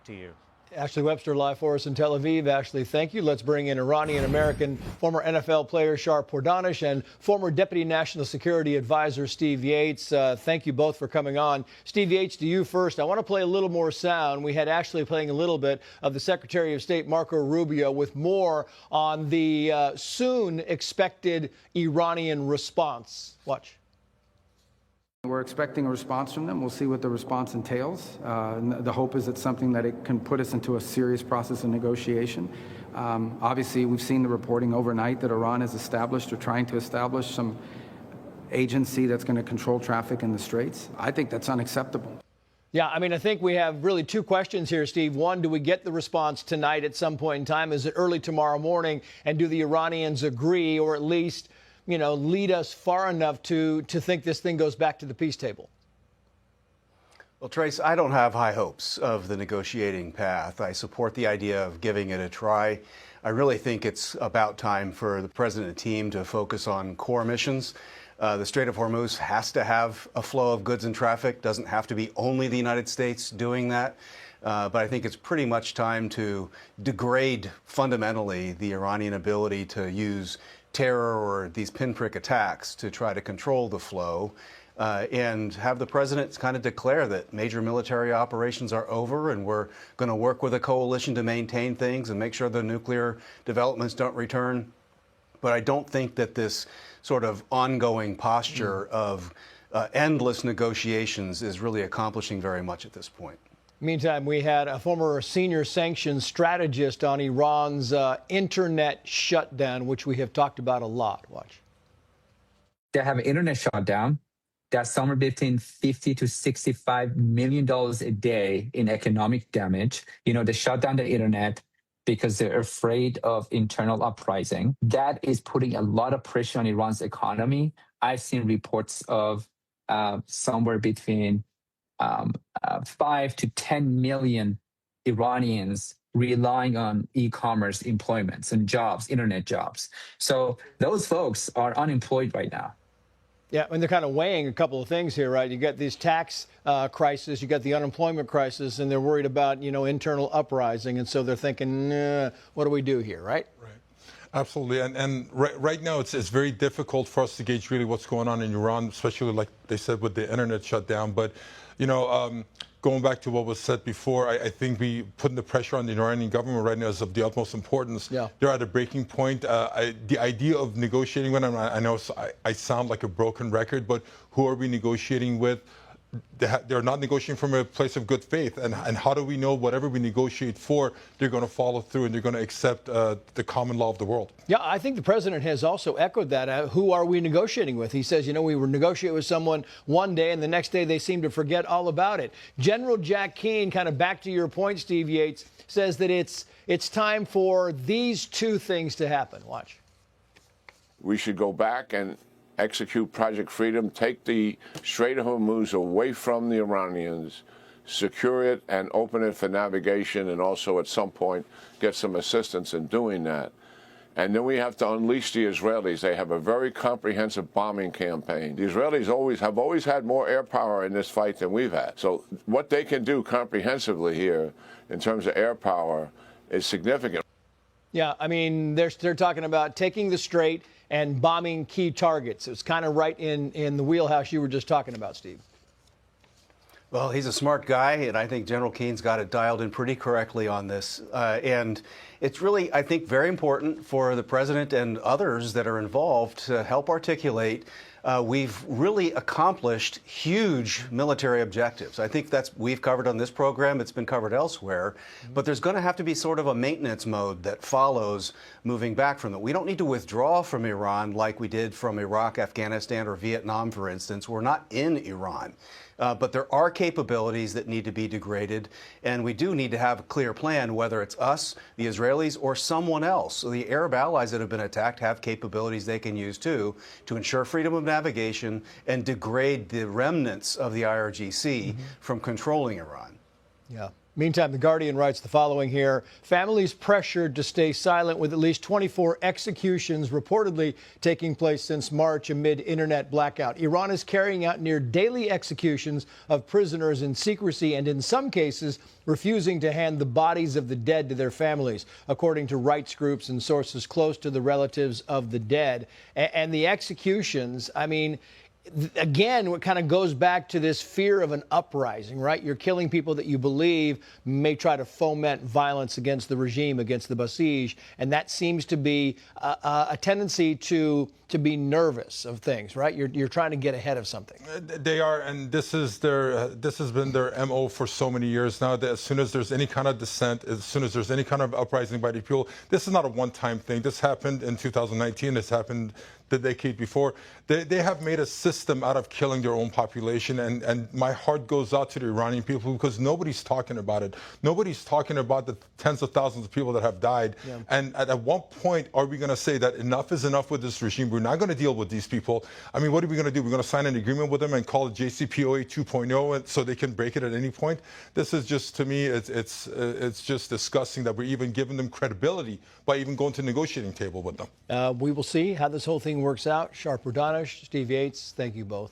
back to you. Ashley Webster live for us in Tel Aviv. Ashley, thank you. Let's bring in Iranian-American former NFL player Shar Pordanish and former Deputy National Security Advisor Steve Yates. Thank you both for coming on. Steve Yates, to you first. I want to play a little more sound. We had Ashley playing a little bit of the Secretary of State Marco Rubio with more on the soon expected Iranian response. Watch. We're expecting a response from them. We'll see what the response entails. The hope is it's something that it can put us into a serious process of negotiation. Obviously, we've seen the reporting overnight that Iran has established or trying to establish some agency that's going to control traffic in the Straits. I think that's unacceptable. Yeah, I mean, I think we have really two questions here, Steve. One, do we get the response tonight at some point in time? Is it early tomorrow morning? And do the Iranians agree, or at least, you know, lead us far enough to think this thing goes back to the peace table? Well, Trace, I don't have high hopes of the negotiating path. I support the idea of giving it a try. I really think it's about time for the president and team to focus on core missions. The Strait of Hormuz has to have a flow of goods and traffic. Doesn't have to be only the United States doing that. But I think it's pretty much time to degrade fundamentally the Iranian ability to use terror or these pinprick attacks to try to control the flow, and have the president kind of declare that major military operations are over and we're going to work with a coalition to maintain things and make sure the nuclear developments don't return. But I don't think that this sort of ongoing posture of endless negotiations is really accomplishing very much at this point. Meantime, we had a former senior sanctions strategist on Iran's internet shutdown, which we have talked about a lot. Watch. They have an internet shutdown. That's somewhere between $50 to $65 million a day in economic damage. You know, they shut down the internet because they're afraid of internal uprising. That is putting a lot of pressure on Iran's economy. I've seen reports of somewhere between 5 to 10 million Iranians relying on e-commerce employments and jobs, internet jobs. So those folks are unemployed right now. Yeah, and they're kind of weighing a couple of things here, right? You got this tax crisis, you got the unemployment crisis, and they're worried about, you know, internal uprising. And so they're thinking, what do we do here, right? Right. Absolutely. And right now, it's very difficult for us to gauge really what's going on in Iran, especially like they said with the internet shutdown. But, you know, going back to what was said before, I think we putting the pressure on the Iranian government right now is of the utmost importance. Yeah. They're at a breaking point. The idea of negotiating with them, I know I sound like a broken record, but who are we negotiating with? They're not negotiating from a place of good faith. And how do we know whatever we negotiate for, they're going to follow through and they're going to accept the common law of the world? Yeah, I think the president has also echoed that. Who are we negotiating with? He says, you know, we were negotiating with someone one day and the next day they seem to forget all about it. General Jack Keane, kind of back to your point, Steve Yates, says that it's time for these two things to happen. Watch. We should go back and execute Project Freedom, take the Strait of Hormuz away from the Iranians, secure it and open it for navigation, and also at some point get some assistance in doing that. And then we have to unleash the Israelis. They have a very comprehensive bombing campaign. The Israelis have always had more air power in this fight than we've had. So what they can do comprehensively here in terms of air power is significant. Yeah, I mean, they're talking about taking the Strait and bombing key targets. It's kind of right in the wheelhouse you were just talking about, Steve. Well, he's a smart guy, and I think General Keene's got it dialed in pretty correctly on this. And it's really, I think, very important for the president and others that are involved to help articulate we've really accomplished huge military objectives. I think we've covered on this program. It's been covered elsewhere. But there's going to have to be sort of a maintenance mode that follows moving back from it. We don't need to withdraw from Iran like we did from Iraq, Afghanistan, or Vietnam, for instance. We're not in Iran. But there are capabilities that need to be degraded, and we do need to have a clear plan, whether it's us, the Israelis, or someone else. So the Arab allies that have been attacked have capabilities they can use, too, to ensure freedom of navigation and degrade the remnants of the IRGC from controlling Iran. Yeah. Meantime, The Guardian writes the following here. Families pressured to stay silent with at least 24 executions reportedly taking place since March amid internet blackout. Iran is carrying out near daily executions of prisoners in secrecy and in some cases refusing to hand the bodies of the dead to their families, according to rights groups and sources close to the relatives of the dead. And the executions, I mean, again, what kind of goes back to this fear of an uprising, right? You're killing people that you believe may try to foment violence against the regime, against the Basij, and that seems to be a tendency to be nervous of things, right? You're trying to get ahead of something. They are, and this has been their MO for so many years now. That as soon as there's any kind of dissent, as soon as there's any kind of uprising by the people, this is not a one-time thing. This happened in 2019. This happened the decade before. They have made a system out of killing their own population, and my heart goes out to the Iranian people because nobody's talking about it. Nobody's talking about the tens of thousands of people that have died. Yeah. And at what point are we going to say that enough is enough with this regime? We're not going to deal with these people. I mean, what are we going to do? We're going to sign an agreement with them and call it JCPOA 2.0 and so they can break it at any point? This is just, to me, it's just disgusting that we're even giving them credibility by even going to the negotiating table with them. We will see how this whole thing works out. Sharp Danish, Steve Yates, thank you both.